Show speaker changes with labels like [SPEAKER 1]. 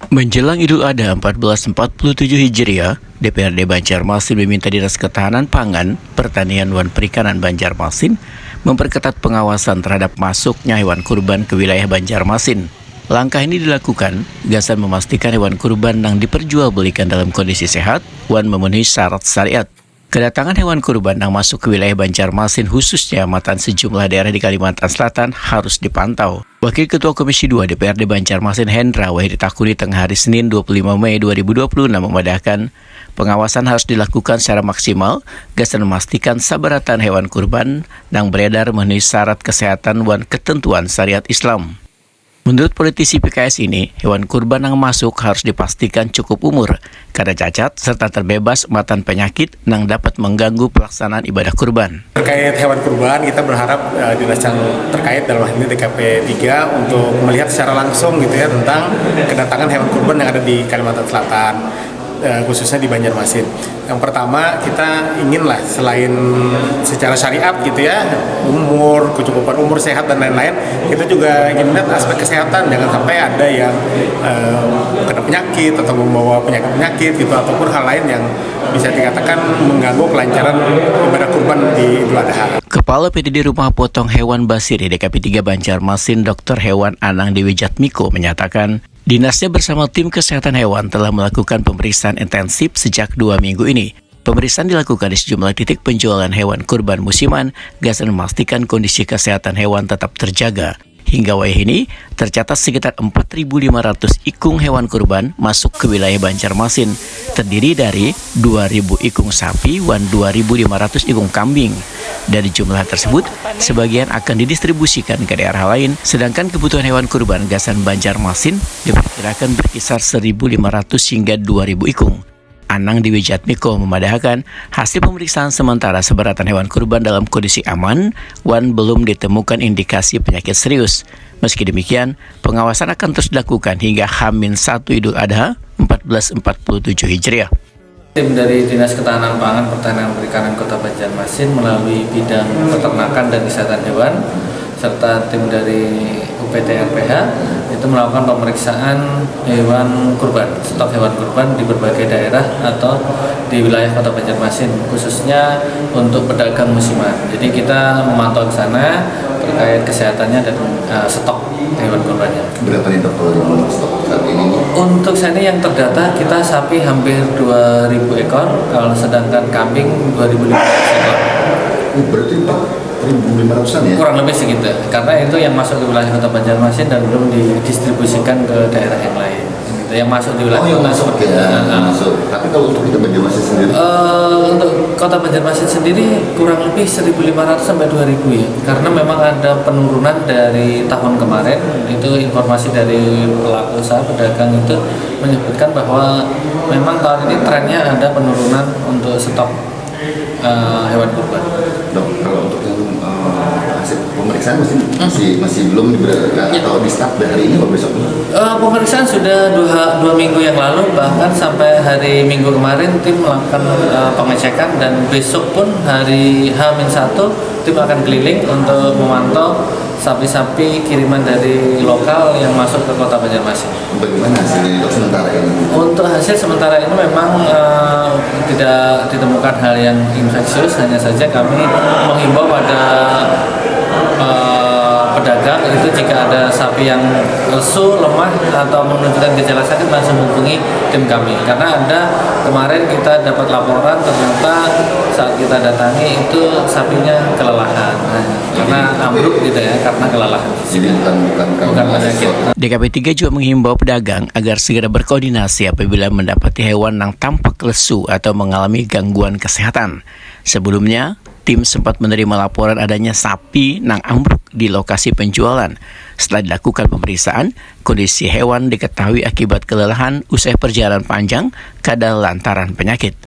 [SPEAKER 1] Menjelang Idul Adha 1447 Hijriah, DPRD Banjarmasin meminta Dinas Ketahanan Pangan, Pertanian dan Perikanan Banjarmasin memperketat pengawasan terhadap masuknya hewan kurban ke wilayah Banjarmasin. Langkah ini dilakukan gasan memastikan hewan kurban yang diperjualbelikan dalam kondisi sehat dan memenuhi syarat syariat. Kedatangan hewan kurban yang masuk ke wilayah Banjarmasin khususnya Matan sejumlah daerah di Kalimantan Selatan harus dipantau. Wakil Ketua Komisi 2 DPRD Banjarmasin Hendra Wahidi Takuni tengah hari Senin 25 Mei 2026 memandahkan pengawasan harus dilakukan secara maksimal gasan memastikan sabaratan hewan kurban yang beredar memenuhi syarat kesehatan dan ketentuan syariat Islam. Menurut politisi PKS ini, hewan kurban yang masuk harus dipastikan cukup umur, kada cacat, serta terbebas matan penyakit yang dapat mengganggu pelaksanaan ibadah kurban.
[SPEAKER 2] Terkait hewan kurban, kita berharap dinas yang terkait dalam hal ini DKP 3 untuk melihat secara langsung gitu ya tentang kedatangan hewan kurban yang ada di Kalimantan Selatan, khususnya di Banjarmasin. Yang pertama, kita inginlah selain secara syariat gitu ya, umur, kecukupan umur, sehat dan lain-lain, kita juga ingin melihat aspek kesehatan. Jangan sampai ada yang kena penyakit atau membawa penyakit-penyakit gitu, ataupun hal lain yang bisa dikatakan mengganggu kelancaran ibadah kurban di Idul Adha.
[SPEAKER 1] Kepala PDD Rumah Potong Hewan Basiri DKP 3 Banjarmasin Dr. Hewan Anang Dewi Jatmiko menyatakan, dinasnya bersama tim kesehatan hewan telah melakukan pemeriksaan intensif sejak 2 minggu ini. Pemeriksaan dilakukan di sejumlah titik penjualan hewan kurban musiman, gasan memastikan kondisi kesehatan hewan tetap terjaga. Hingga wayah ini, tercatat sekitar 4.500 ikung hewan kurban masuk ke wilayah Banjarmasin, terdiri dari 2.000 ikung sapi dan 2.500 ikung kambing. Dari jumlah tersebut, sebagian akan didistribusikan ke daerah lain, sedangkan kebutuhan hewan kurban gasan Banjarmasin diperkirakan berkisar 1.500 hingga 2.000 ikung. Anang Dewi Jatmiko memadahkan hasil pemeriksaan sementara sebaratan hewan kurban dalam kondisi aman dan belum ditemukan indikasi penyakit serius. Meski demikian, pengawasan akan terus dilakukan hingga H-1 Idul Adha 1447 Hijriah.
[SPEAKER 3] Tim dari Dinas Ketahanan Pangan, Pertanian dan Perikanan Kota Banjarmasin melalui bidang peternakan dan kesehatan hewan serta tim dari UPT RPH itu melakukan pemeriksaan hewan kurban, stok hewan kurban di berbagai daerah atau di wilayah Kota Banjarmasin, khususnya untuk pedagang musiman. Jadi kita memantau ke sana terkait kesehatannya dan stok hewan kurbannya.
[SPEAKER 4] Berapa nih total stok saat ini?
[SPEAKER 3] Untuk saat ini yang terdata kita sapi hampir 2.000 ekor, kalau sedangkan kambing 2.500 ekor.
[SPEAKER 4] Berarti 1.500-an ya?
[SPEAKER 3] Kurang lebih segitu, karena itu yang masuk ke wilayah Kota Banjarmasin dan belum didistribusikan ke daerah yang lain. Gitu. Yang masuk di wilayah
[SPEAKER 4] yang masuk ya, masuk. Tapi kalau untuk kita Banjarmasin sendiri? Untuk
[SPEAKER 3] Kota Banjarmasin sendiri kurang lebih 1.500 sampai 2.000 ya, karena memang ada penurunan dari tahun kemarin. Itu informasi dari pelaku usaha pedagang itu menyebutkan bahwa memang tahun ini trennya ada penurunan untuk stok hewan kurban.
[SPEAKER 4] Dok, kalau untuk yang hasil pemeriksaan masih belum diberikan atau di start dari hari ini atau besok?
[SPEAKER 3] Pemeriksaan sudah 2 minggu yang lalu, bahkan sampai hari Minggu kemarin tim melakukan pengecekan, dan besok pun hari H-1 tim akan keliling untuk memantau sapi-sapi kiriman dari lokal yang masuk ke Kota Banjarmasin.
[SPEAKER 4] Bagaimana hasilnya untuk sementara ini?
[SPEAKER 3] Untuk hasil sementara ini memang tidak ditemukan hal yang infeksius, hanya saja kami menghimbau pada pedagang itu jika ada sapi yang lesu, lemah atau menunjukkan gejala sakit langsung hubungi tim kami, karena ada kemarin kita dapat laporan ternyata saat kita datangi itu sapinya kelelahan karena ambruk gitu ya, karena kelelahan.
[SPEAKER 4] Jadi bukan
[SPEAKER 3] penyakit.
[SPEAKER 1] DKP 3 juga menghimbau pedagang agar segera berkoordinasi apabila mendapati hewan yang tampak lesu atau mengalami gangguan kesehatan. Sebelumnya, tim sempat menerima laporan adanya sapi yang ambruk di lokasi penjualan. Setelah dilakukan pemeriksaan, kondisi hewan diketahui akibat kelelahan usai perjalanan panjang kadang lantaran penyakit.